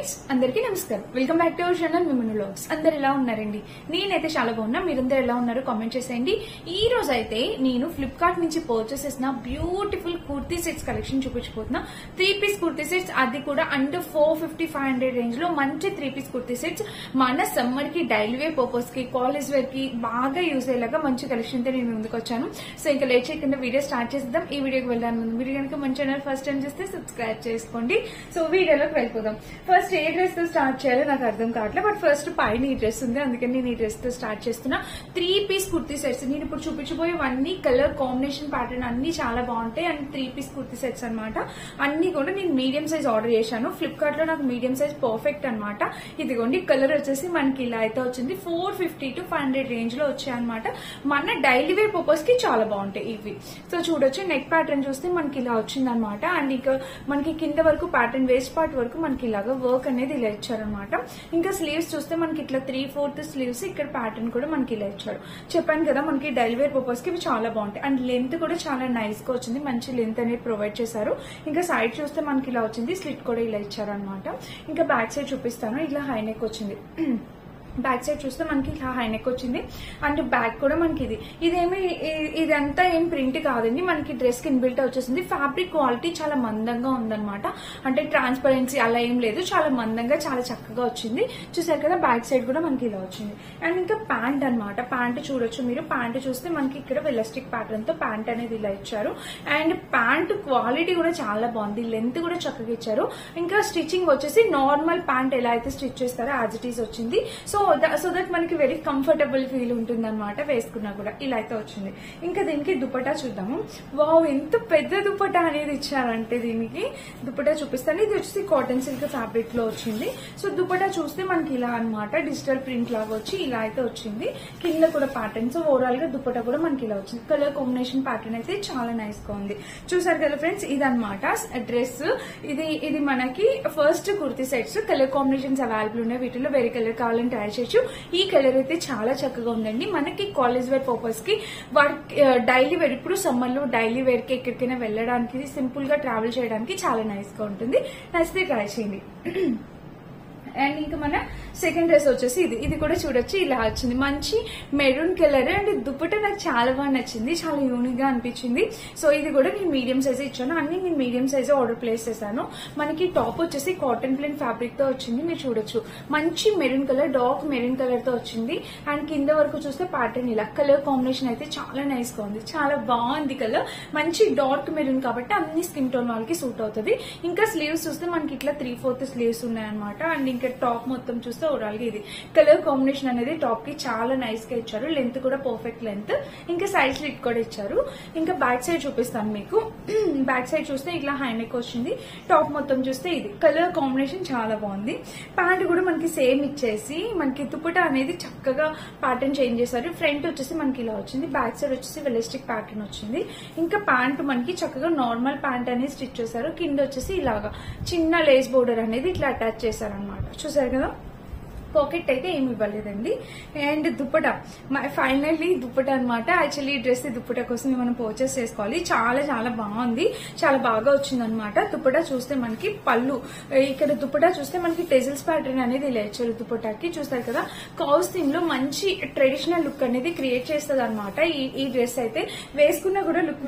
Friends అందరికీ నమస్కారం. Welcome back to our channel Mimanu vlogs. అందరు ఎలా ఉన్నారండి? నేనైతే చాలా బాగున్నా. మీరందరూ ఎలా ఉన్నారు కామెంట్ చేసేయండి. ఈ రోజు అయితే నేను ఫ్లిప్కార్ట్ నుంచి పర్చేస్ చేసిన బ్యూటిఫుల్ కుర్తీ సెట్స్ కలెక్షన్ చూపించబోతున్నా. 3 పీస్ కుర్తీ సెట్స్, అది కూడా అండర్ 450-500 రేంజ్ లో మంచి 3 పీస్ కుర్తీ సెట్స్ మన సమ్మర్ కి డైలీ వేర్ పర్పస్ కి కాలేజ్ వేర్ కి బాగా యూజ్ అయ్యేలాగా మంచి కలెక్షన్ తో నేను ముందుకు వచ్చాను. సో ఇంకా లేట్ చేయకుండా వీడియో స్టార్ట్ చేద్దాం. ఈ వీడియోకి వెళ్ళడానికి ముందు మీరు కనుక మన ఛానల్ ఫస్ట్ టైం చేస్తే సబ్స్క్రైబ్ చేసుకోండి. సో వీడియోలోకి వెళ్ళిపోదాం. ఫస్ట్ ఏ డ్రెస్ తో స్టార్ట్ చేయాలో నాకు అర్థం కావట్లేదు. బట్ ఫస్ట్ పైన ఈ డ్రెస్ ఉంది, అందుకని నేను ఈ డ్రెస్ తో స్టార్ట్ చేస్తున్నా. 3 పీస్ కుర్తీ సెట్స్ నేను ఇప్పుడు చూపించబోయేవన్నీ కలర్ కాంబినేషన్ ప్యాటర్న్ అన్ని చాలా బాగుంటాయి. అండ్ 3 పీస్ కుర్తీ సెట్స్ అనమాట. అన్ని కూడా నేను మీడియం సైజ్ ఆర్డర్ చేశాను. ఫ్లిప్కార్ట్ లో నాకు మీడియం సైజ్ పర్ఫెక్ట్ అనమాట. ఇదిగోండి కలర్ వచ్చేసి మనకి ఇలా అయితే వచ్చింది. 450-500 రేంజ్ లో వచ్చాయి అనమాట. మన డైలీ వేర్ పర్పస్ కి చాలా బాగుంటాయి ఇవి. సో చూడొచ్చు, నెక్ ప్యాటర్న్ చూస్తే మనకి ఇలా వచ్చింది అనమాట. అండ్ ఇక మనకి కింద వరకు ప్యాటర్న్ వేస్ట్ పార్ట్ వరకు మనకి ఇలాగా వర్క్ అనేది ఇలా ఇచ్చారనమాట. ఇంకా స్లీవ్స్ చూస్తే మనకి ఇట్లా 3/4 స్లీవ్స్, ఇక్కడ ప్యాటర్న్ కూడా మనకి ఇలా ఇచ్చారు. చెప్పాను కదా మనకి డైలీ వేర్ పర్పస్ కి ఇవి చాలా బాగుంటాయి. అండ్ లెంత్ కూడా చాలా నైస్ గా వచ్చింది, మంచి లెంత్ అనేది ప్రొవైడ్ చేశారు. ఇంకా సైడ్ చూస్తే మనకి ఇలా వచ్చింది, స్లిట్ కూడా ఇలా ఇచ్చారనమాట. ఇంకా బ్యాక్ సైడ్ చూపిస్తాను. ఇట్లా హై నెక్ వచ్చింది. బ్యాక్ సైడ్ చూస్తే మనకి ఇలా హై నెక్ వచ్చింది. అండ్ బ్యాక్ కూడా మనకి ఇదేమి ఇదంతా ఏం ప్రింట్ కాదండి, మనకి డ్రెస్ కి ఇన్బిల్ట్ వచ్చేసింది. ఫ్యాబ్రిక్ క్వాలిటీ చాలా మందంగా ఉందన్నమాట. అంటే ట్రాన్స్పరెన్సీ అలా ఏం లేదు, చాలా మందంగా చాలా చక్కగా వచ్చింది. చూసారు కదా, బ్యాక్ సైడ్ కూడా మనకి ఇలా వచ్చింది. అండ్ ఇంకా ప్యాంట్ అనమాట. ప్యాంట్ చూడొచ్చు మీరు. ప్యాంట్ చూస్తే మనకి ఇక్కడ ఎలాస్టిక్ ప్యాటర్న్ తో ప్యాంట్ అనేది ఇలా ఇచ్చారు. అండ్ ప్యాంట్ క్వాలిటీ కూడా చాలా బాగుంది, లెంత్ కూడా చక్కగా ఇచ్చారు. ఇంకా స్టిచ్చింగ్ వచ్చేసి నార్మల్ ప్యాంట్ ఎలా అయితే స్టిచ్ చేస్తారో యాజ్ ఇట్ ఈస్ వచ్చింది. సో దట్ మనకి వెరీ కంఫర్టబుల్ ఫీల్ ఉంటుంది అనమాట వేసుకున్నా కూడా. ఇలా అయితే వచ్చింది. ఇంకా దీనికి దుపట్టా చూద్దాము. వావ్, ఎంత పెద్ద దుపట్టా అనేది ఇచ్చారంటే దీనికి దుపట్టా చూపిస్తాను. ఇది వచ్చేసి కాటన్ సిల్క్ ఫ్యాబ్రిక్ లో వచ్చింది. సో దుపట్టా చూస్తే మనకి ఇలా అనమాట, డిజిటల్ ప్రింట్ లాగా వచ్చి ఇలా అయితే వచ్చింది. కింద కూడా ప్యాటర్న్. సో ఓవరాల్ గా దుపట్టా కూడా మనకి ఇలా వచ్చింది. కలర్ కాంబినేషన్ ప్యాటర్న్ అయితే చాలా నైస్ గా ఉంది. చూసారు కదా ఫ్రెండ్స్, ఇదనమాట డ్రెస్. ఇది మనకి first kurti sets. Colour combinations available ఉన్నాయి. వీటిలో వేరే కలర్ కావాలని ట్రై చేయొచ్చు. ఈ కలర్ అయితే చాలా చక్కగా ఉందండి. మనకి కాలేజ్ వేర్ పర్పస్ కి, డైలీ వేర్, ఇప్పుడు సమ్మర్ లో డైలీ వేర్ కి ఎక్కడికైనా వెళ్ళడానికి, సింపుల్ గా ట్రావెల్ చేయడానికి చాలా నైస్ గా ఉంటుంది. నచ్చితే ట్రై చేయండి. అండ్ ఇంకా మన సెకండ్ డ్రెస్ వచ్చేసి ఇది కూడా చూడొచ్చు, ఇలా వచ్చింది. మంచి మెరూన్ కలర్. అండ్ దుపట్టా నాకు చాలా బాగా నచ్చింది, చాలా యూనిక్ గా అనిపించింది. సో ఇది కూడా నేను మీడియం సైజ్ ఇచ్చాను. అన్ని నేను మీడియం సైజ్ ఆర్డర్ ప్లేస్ చేశాను. మనకి టాప్ వచ్చేసి కాటన్ ప్లేన్ ఫ్యాబ్రిక్ తో వచ్చింది. మీరు చూడొచ్చు, మంచి maroon colour, dark maroon colour తో వచ్చింది. అండ్ కింద వరకు చూస్తే ప్యాటర్న్ ఇలా. కలర్ కాంబినేషన్ అయితే చాలా నైస్ గా ఉంది, చాలా బాగుంది కలర్. మంచి డార్క్ మెరూన్ కాబట్టి అన్ని స్కిన్ టోన్ వాళ్ళకి సూట్ అవుతుంది. ఇంకా స్లీవ్స్ చూస్తే మనకి ఇట్లా 3/4 స్లీవ్స్ ఉన్నాయన్నమాట. అండ్ ఇంకా టాప్ మొత్తం చూస్తే ఓవరాల్ గా ఇది కలర్ కాంబినేషన్ అనేది టాప్ కి చాలా నైస్ గా ఇచ్చారు. లెంత్ కూడా పర్ఫెక్ట్ లెంత్. ఇంకా సైడ్ స్లిట్ కూడా ఇచ్చారు. ఇంకా బ్యాక్ సైడ్ చూపిస్తాను మీకు. బ్యాక్ సైడ్ చూస్తే ఇట్లా హై నెక్ వచ్చింది. టాప్ మొత్తం చూస్తే ఇది కలర్ కాంబినేషన్ చాలా బాగుంది. ప్యాంట్ కూడా మనకి సేమ్ ఇచ్చేసి మనకి దుపట్టా అనేది చక్కగా ప్యాటర్న్ చేంజ్ చేశారు. ఫ్రంట్ వచ్చేసి మనకి ఇలా వచ్చింది. బ్యాక్ సైడ్ వచ్చేసి ఎలాస్టిక్ ప్యాటర్న్ వచ్చింది. ఇంకా ప్యాంట్ మనకి చక్కగా నార్మల్ ప్యాంట్ అనేది స్టిచ్ చేశారు. కింద వచ్చేసి ఇలాగా చిన్న లేస్ బోర్డర్ అనేది ఇట్లా అటాచ్ చేశారు అనమాట. చూసారు కదా, పాకెట్ అయితే ఏమి ఇవ్వలేదండి. అండ్ దుపట్టా ఫైనల్లీ దుపట్టా అనమాట. యాక్చువల్లీ డ్రెస్ దుపట్టా కోసం మనం పర్చేస్ చేసుకోవాలి. చాలా చాలా బాగుంది, చాలా బాగా వచ్చింది అనమాట. దుపట్టా చూస్తే మనకి పళ్ళు, ఇక్కడ దుపట్టా చూస్తే మనకి టెజిల్స్ ప్యాటర్న్ అనేది ఇలా ఇచ్చారు దుపట్టాకి. చూస్తారు కదా, కౌస్ థీమ్ లో మంచి ట్రెడిషనల్ లుక్ అనేది క్రియేట్ చేస్తుంది అనమాట. ఈ డ్రెస్ అయితే వేసుకున్నా కూడా లుక్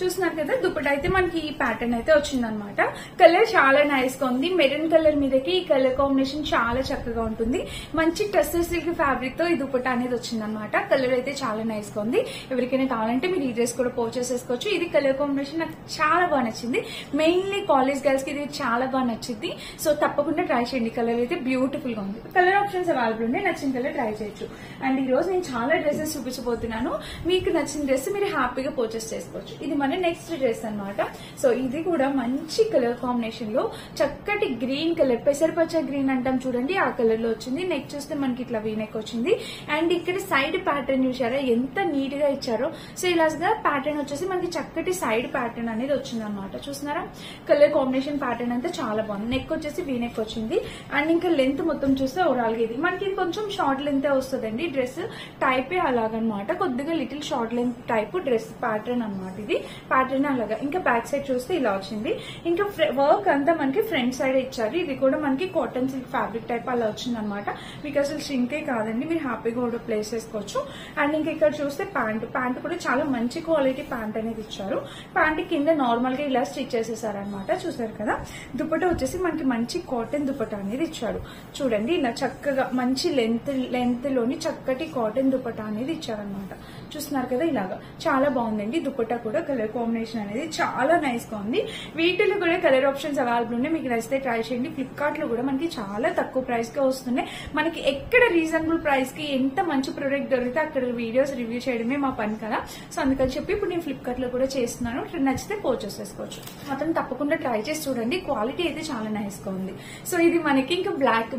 చూస్తున్నారు కదా. దుపట్టా అయితే మనకి ఈ ప్యాటర్న్ అయితే వచ్చిందనమాట. కలర్ చాలా నైస్ గా ఉంది. మెరూన్ కలర్ మీదకి ఈ కలర్ కాంబినేషన్ చాలా చక్కగా ఉంటుంది. మంచి టస్సర్ సిల్క్ ఫ్యాబ్రిక్ తో ఈ దుపట్టా అనేది వచ్చిందనమాట. కలర్ అయితే చాలా నైస్ గా ఉంది. ఎవరికైనా కావాలంటే మీరు ఈ డ్రెస్ కూడా పర్చేస్ చేసుకోవచ్చు. ఇది కలర్ కాంబినేషన్ నాకు చాలా బాగా నచ్చింది. మెయిన్లీ కాలేజ్ గర్ల్స్ కి ఇది చాలా బాగా నచ్చింది. సో తప్పకుండా ట్రై చేయండి. కలర్ అయితే బ్యూటిఫుల్ గా ఉంది. కలర్ ఆప్షన్స్ అవైలబుల్ ఉన్నాయి, నచ్చిన కలర్ ట్రై చేయొచ్చు. అండ్ ఈ రోజు నేను చాలా డ్రెస్సెస్ చూపించబోతున్నాను. మీకు నచ్చిన డ్రెస్ మీరు హ్యాపీగా పర్చేస్ చేసుకోవచ్చు. ఇది మన నెక్స్ట్ డ్రెస్ అనమాట. సో ఇది కూడా మంచి కలర్ కాంబినేషన్ లో చక్కటి గ్రీన్ కలర్, పెసరపచ్చ గ్రీన్ అంటాం చూడండి, ఆ కలర్ లో వచ్చింది. నెక్ చూస్తే మనకి ఇట్లా వీ నెక్ వచ్చింది. అండ్ ఇక్కడ సైడ్ ప్యాటర్న్ చూసారా ఎంత నీట్ గా ఇచ్చారో. సో ఇలాగా ప్యాటర్న్ వచ్చేసి మనకి చక్కటి సైడ్ ప్యాటర్న్ అనేది వచ్చింది అనమాట. చూస్తున్నారా, కలర్ కాంబినేషన్ ప్యాటర్న్ అంతా చాలా బాగుంది. నెక్ వచ్చేసి వీ నెక్ వచ్చింది. అండ్ ఇంకా లెంత్ మొత్తం చూస్తే ఓవరాల్ గా ఇది మనకి కొంచెం షార్ట్ లెంత్ వస్తుందండి. డ్రెస్ టైపే అలాగనమాట, కొద్దిగా little short length type dress pattern అనమాట ఇది. ప్యాటర్న్ అలాగా. ఇంకా బ్యాక్ సైడ్ చూస్తే ఇలా వచ్చింది. ఇంకా వర్క్ అంతా మనకి ఫ్రంట్ సైడ్ ఇచ్చారు. ఇది కూడా మనకి కాటన్ సిల్క్ ఫ్యాబ్రిక్ టైప్ అలా వచ్చింది అనమాట. మీకు అసలు షింకే కాదండి, మీరు హ్యాపీగా కూడా ప్లేస్ చేసుకోవచ్చు. అండ్ ఇంకా ఇక్కడ చూస్తే ప్యాంట్ కూడా చాలా మంచి క్వాలిటీ ప్యాంట్ అనేది ఇచ్చారు. ప్యాంట్ కింద నార్మల్ గా ఇలా స్టిచ్ చేసేసారనమాట. చూసారు కదా. దుపట్టా వచ్చేసి మనకి మంచి కాటన్ దుపట్టా అనేది ఇచ్చారు. చూడండి ఇలా చక్కగా మంచి లెంత్ లోని చక్కటి కాటన్ దుపట్టా అనేది ఇచ్చారనమాట. చూస్తున్నారు కదా, ఇలాగా చాలా బాగుందండి. దుపట్టా కూడా కలర్ కాంబినేషన్ అనేది చాలా నైస్ గా ఉంది. వీటిలో కూడా కలర్ ఆప్షన్స్ అవైలబుల్ ఉన్నాయి. మీకు నచ్చితే ట్రై చేయండి. ఫ్లిప్కార్ట్ లో కూడా మనకి చాలా తక్కువ ప్రైస్ గా వస్తున్నాయి. మనకి ఎక్కడ రీజనబుల్ ప్రైస్ కి ఎంత మంచి ప్రొడక్ట్ దొరికితే అక్కడ వీడియోస్ రివ్యూ చేయడమే మా పని కదా. సో అందుకని చెప్పి ఇప్పుడు నేను ఫ్లిప్కార్ట్ లో కూడా చేస్తున్నాను. నచ్చితే పర్చేస్ చేసుకోవచ్చు. మాత్రం తప్పకుండా ట్రై చేసి చూడండి. క్వాలిటీ అయితే చాలా నైస్ గా ఉంది. సో ఇది మనకి ఇంకా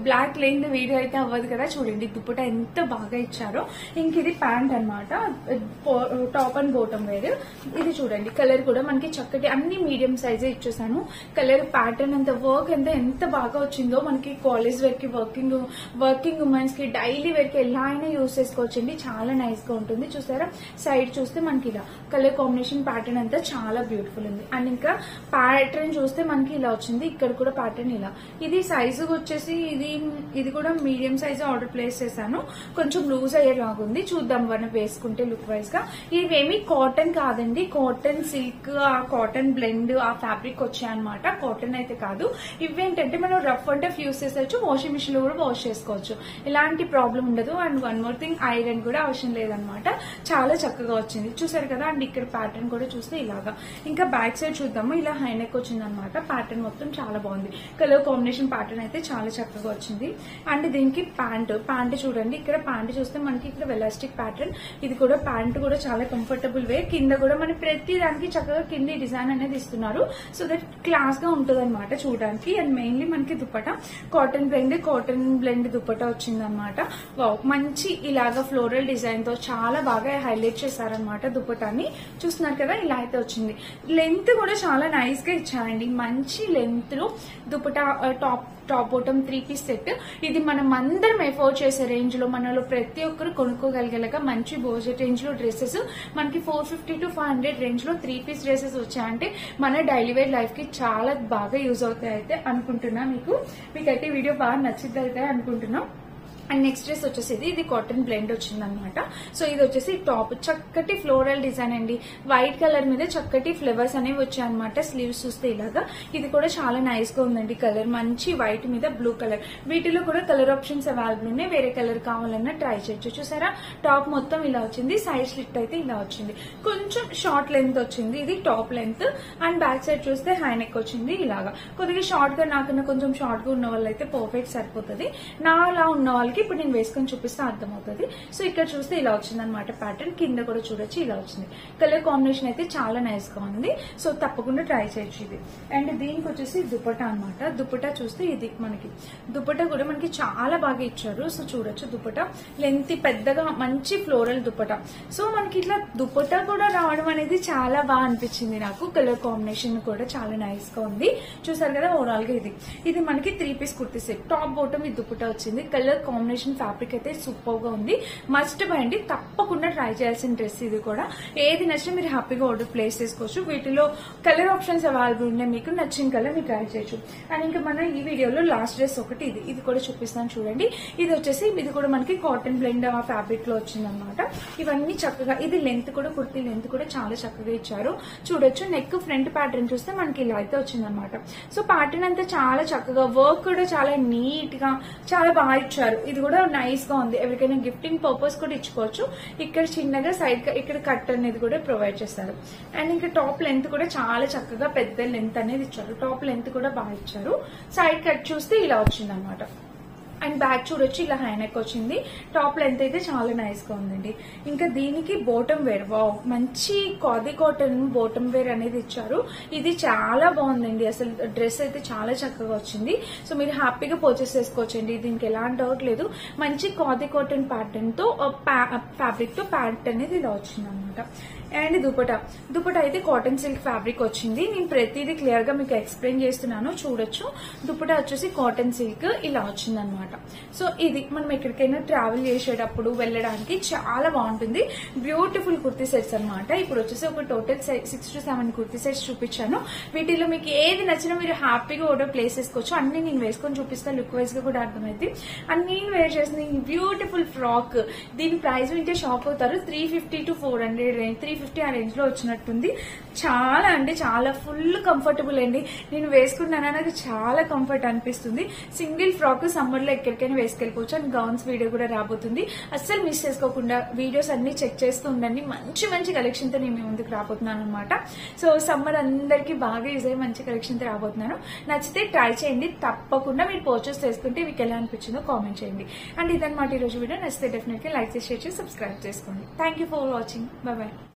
బ్లాక్ లేని వీడియో అయితే అవ్వదు కదా. చూడండి దుపట్టా ఎంత బాగా ఇచ్చారో. ఇంక ఇది ప్యాంట్ అనమాట, టాప్ అండ్ బాటమ్ వేర్. ఇది చూడండి కలర్ కూడా మనకి చక్కటి అన్ని మీడియం సైజే ఇచ్చేసాను. కలర్ ప్యాటర్న్ అంత వర్క్ ఎంత బాగా వచ్చిందో. మనకి కాలేజ్ వేర్ కి, వర్కింగ్ ఉమెన్స్ కి, డైలీ వేర్ కి ఎలా అయినా యూజ్ చేసుకోవచ్చండి. చాలా నైస్ గా ఉంటుంది. చూసారా సైడ్ చూస్తే మనకి ఇలా కలర్ కాంబినేషన్ ప్యాటర్న్ అంతా చాలా బ్యూటిఫుల్ ఉంది. అండ్ ఇంకా ప్యాటర్న్ చూస్తే మనకి ఇలా వచ్చింది. ఇక్కడ కూడా ప్యాటర్న్ ఇలా. ఇది సైజు వచ్చేసి ఇది కూడా మీడియం సైజ్ ఆర్డర్ ప్లేస్ చేశాను. కొంచెం లూజ్ అయ్యేలాగుంది. చూద్దాం మనం వేసుకుంటే లుక్ వైజ్ గా. ఇవేమి కాటన్ కాదండి, కాటన్ సిల్క్, ఆ కాటన్ బ్లెండ్ ఆ ఫ్యాబ్రిక్ వచ్చాయన్నమాట. కాటన్ అయితే కాదు. ఇవేంటంటే మనం రఫ్ అంటే యూస్ చేసేయచ్చు, వాషింగ్ మిషన్ లో కూడా వాష్ చేసుకోవచ్చు. ఎలాంటి ప్రాబ్లం ఉండదు. And one more thing, iron కూడా అవసరం లేదనమాట. చాలా చక్కగా వచ్చింది. చూసారు కదా. అండ్ ఇక్కడ ప్యాటర్న్ కూడా చూస్తే ఇలాగా. ఇంకా బ్యాక్ సైడ్ చూద్దాము. ఇలా హైనెక్ వచ్చింది అనమాట. ప్యాటర్న్ మొత్తం చాలా బాగుంది. కలర్ కాంబినేషన్ ప్యాటర్న్ అయితే చాలా చక్కగా వచ్చింది. అండ్ దీనికి ప్యాంట్ చూడండి. ఇక్కడ ప్యాంట్ చూస్తే మనకి ఇక్కడ ఎలాస్టిక్ ప్యాటర్న్. ఇది కూడా ప్యాంట్ కూడా చాలా కంఫర్టబుల్ వే. కింద కూడా మనకి ప్రతి దానికి చక్కగా కింది డిజైన్ అనేది ఇస్తున్నారు. సో దట్ క్లాస్ గా ఉంటుంది అనమాట చూడడానికి. అండ్ మెయిన్లీ మనకి దుపట్టా కాటన్ బ్లెండ్ దుపట్టా వచ్చింది అనమాట. మంచి ఇలాగా ఫ్లోరల్ డిజైన్ తో చాలా బాగా హైలైట్ చేశారనమాట దుపట్టాని. చూస్తున్నారు కదా, ఇలా అయితే వచ్చింది. లెంత్ కూడా చాలా నైస్ గా ఇచ్చారండి. మంచి లెంత్ లో dupatta top bottom 3 piece set. ఇది మనం అందరం ఎఫోర్డ్ చేసే రేంజ్ లో, మనలో ప్రతి ఒక్కరు కొనుక్కోగలిగేలాగా మంచి బడ్జెట్ రేంజ్ లో డ్రెస్సెస్ మనకి 450 to 500 రేంజ్ లో 3 పీస్ డ్రెస్సెస్ వచ్చాయంటే మన డైలీ వేర్ లైఫ్ కి చాలా బాగా యూజ్ అవుతాయి అయితే అనుకుంటున్నా. మీకైతే వీడియో బాగా నచ్చిద్ది అయితే అనుకుంటున్నాం. అండ్ నెక్స్ట్ డ్రెస్ వచ్చేసి ఇది కాటన్ బ్లెండ్ వచ్చింది అనమాట. సో ఇది వచ్చేసి టాప్ చక్కటి ఫ్లోరల్ డిజైన్ అండి. వైట్ కలర్ మీద చక్కటి ఫ్లవర్స్ అనేవి వచ్చాయన్నమాట. స్లీవ్స్ చూస్తే ఇలాగా. ఇది కూడా చాలా నైస్ గా ఉందండి. కలర్ మంచి వైట్ మీద బ్లూ కలర్. వీటిలో కూడా కలర్ ఆప్షన్స్ అవైలబుల్ ఉన్నాయి. వేరే కలర్ కావాలన్నా ట్రై చేయొచ్చు. చూసారా టాప్ మొత్తం ఇలా వచ్చింది. సైడ్ స్లిట్ అయితే ఇలా వచ్చింది. కొంచెం షార్ట్ లెంత్ వచ్చింది. ఇది top length. And back side చూస్తే హై నెక్ వచ్చింది ఇలాగా. కొద్దిగా షార్ట్ గా, నాకన్నా కొంచెం షార్ట్ గా ఉన్న వాళ్ళైతే పర్ఫెక్ట్ సరిపోతుంది. నా అలా ఉన్న వాళ్ళకి ఇప్పుడు నేను వేసుకొని చూపిస్తే అర్థమవుతుంది. సో ఇక్కడ చూస్తే ఇలా వచ్చింది అనమాట ప్యాటర్న్. కింద కూడా చూడొచ్చు ఇలా వచ్చింది. కలర్ కాంబినేషన్ అయితే చాలా నైస్ గా ఉంది. సో తప్పకుండా ట్రై చేయొచ్చు ఇది. అండ్ దీనికి వచ్చేసి దుపట్టా అనమాట. దుపట్టా చూస్తే ఇది మనకి దుపట్టా కూడా మనకి చాలా బాగా ఇచ్చారు. సో చూడొచ్చు దుపట్టా లెంత్ పెద్దగా మంచి ఫ్లోరల్ దుపట్టా. సో మనకి ఇట్లా దుపట్టా కూడా రావడం అనేది చాలా బాగా అనిపించింది నాకు. కలర్ కాంబినేషన్ కూడా చాలా నైస్ గా ఉంది. చూసారు కదా. ఓవరాల్ గా ఇది మనకి 3 piece kurti set. Top bottom ఈ దుపట్టా వచ్చింది. కలర్ కాంబినేషన్ ఫ్యాబ్రిక్ అయితే సూపర్ గా ఉంది. మస్ట్ బై అండి. తప్పకుండా ట్రై చేయాల్సిన డ్రెస్ ఇది కూడా. ఏది నచ్చినా మీరు హ్యాపీగా ఆర్డర్ ప్లేస్ చేసుకోవచ్చు. వీటిలో కలర్ ఆప్షన్స్ అవైలబుల్ ఉన్నాయి. మీకు నచ్చిన కలర్ మీరు ట్రై చేయొచ్చు. అండ్ ఇంకా మన ఈ వీడియోలో లాస్ట్ డ్రెస్ ఒకటి ఇది కూడా చూపిస్తాను చూడండి. ఇది వచ్చేసి ఇది కూడా మనకి కాటన్ బ్లెండ్ ఫ్యాబ్రిక్ లో వచ్చింది అనమాట. ఇవన్నీ చక్కగా. ఇది లెంత్ కూడా, కుర్తీ లెంత్ కూడా చాలా చక్కగా ఇచ్చారు. చూడొచ్చు. నెక్ ఫ్రంట్ ప్యాటర్న్ చూస్తే మనకి ఇలా అయితే వచ్చింది అనమాట. సో ప్యాటర్న్ అంతా చాలా చక్కగా, వర్క్ కూడా చాలా నీట్ గా చాలా బాగా ఇచ్చారు. ఇది కూడా నైస్ గా ఉంది. ఎవరికైనా గిఫ్టింగ్ పర్పస్ కూడా ఇచ్చుకోవచ్చు. ఇక్కడ చిన్నగా సైడ్ ఇక్కడ కట్ అనేది కూడా ప్రొవైడ్ చేస్తారు. అండ్ ఇంకా టాప్ లెంత్ కూడా చాలా చక్కగా పెద్ద లెంత్ అనేది ఇచ్చారు. టాప్ లెంత్ కూడా బాగా ఇచ్చారు. సైడ్ కట్ చూస్తే ఇలా వచ్చింది అనమాట. అండ్ బ్యాక్ చూడొచ్చు ఇలా హై నెక్ వచ్చింది. టాప్ లెంత్ అయితే చాలా నైస్ గా ఉందండి. ఇంకా దీనికి బాటమ్ వేర్, వావ్ మంచి కాది కాటన్ బాటమ్ వేర్ అనేది ఇచ్చారు. ఇది చాలా బాగుందండి. అసలు డ్రెస్ అయితే చాలా చక్కగా వచ్చింది. సో మీరు హ్యాపీగా పర్చేస్ చేసుకోవచ్చండి. దీనికి ఎలాంటి డౌట్ లేదు. మంచి కాది కాటన్ ప్యాటర్న్ తో ఫ్యాబ్రిక్ తో ప్యాంట్ అనేది ఇలా వచ్చింది అన్నమాట. అనమాట. అండ్ దుపట్టా అయితే కాటన్ సిల్క్ ఫ్యాబ్రిక్ వచ్చింది. నేను ప్రతిదీ క్లియర్ గా మీకు ఎక్స్ప్లెయిన్ చేస్తున్నాను, చూడొచ్చు. దుపట్టా వచ్చేసి కాటన్ సిల్క్ ఇలా వచ్చింది అనమాట. సో ఇది మనం ఎక్కడికైనా ట్రావెల్ చేసేటప్పుడు వెళ్ళడానికి చాలా బాగుంటుంది. బ్యూటిఫుల్ కుర్తీ సెట్స్ అనమాట. ఇప్పుడు వచ్చేసి ఒక టోటల్ 6 to 7 కుర్తీ సెట్స్ చూపించాను. వీటిలో మీకు ఏది నచ్చినా మీరు హ్యాపీగా ఆర్డర్ ప్లేస్ చేసుకోవచ్చు. అన్ని నేను వేసుకొని చూపిస్తా, లుక్ వైజ్ గా కూడా అర్థమైంది. అండ్ నేను వేర్ చేసిన ఈ బ్యూటిఫుల్ ఫ్రాక్, దీని ప్రైస్ వింటే షాక్ అవుతారు. 350 to 400 రేంజ్, 350 ఆ రేంజ్ లో వచ్చినట్టుంది. చాలా అంటే చాలా ఫుల్ కంఫర్టబుల్ అండి. నేను వేసుకున్నాను, నాకు చాలా కంఫర్ట్ అనిపిస్తుంది. సింగిల్ ఫ్రాక్ సమ్మర్ లో ఎక్కడికైనా వేసుకెళ్ళిపోవచ్చు. అండ్ గౌన్స్ వీడియో కూడా రాబోతుంది. అస్సలు మిస్ చేసుకోకుండా వీడియోస్ అన్ని చెక్ చేస్తూ ఉండండి. మంచి మంచి కలెక్షన్ తో నేను మీ ముందుకు రాబోతున్నాను అనమాట. సో సమ్మర్ అందరికీ బాగా యూజ్ అయ్యి మంచి కలెక్షన్ తో రాబోతున్నాను. నచ్చితే ట్రై చేయండి. తప్పకుండా మీరు పర్చేస్ చేసుకుంటే మీకు ఎలా అనిపించిందో కామెంట్ చేయండి. అండ్ ఇదన్నమాట ఈ రోజు వీడియో. నచ్చితే డెఫినెట్లీ లైక్ చేసి షేర్ చేసి సబ్స్క్రైబ్ చేసుకోండి. Thank you for watching. By by.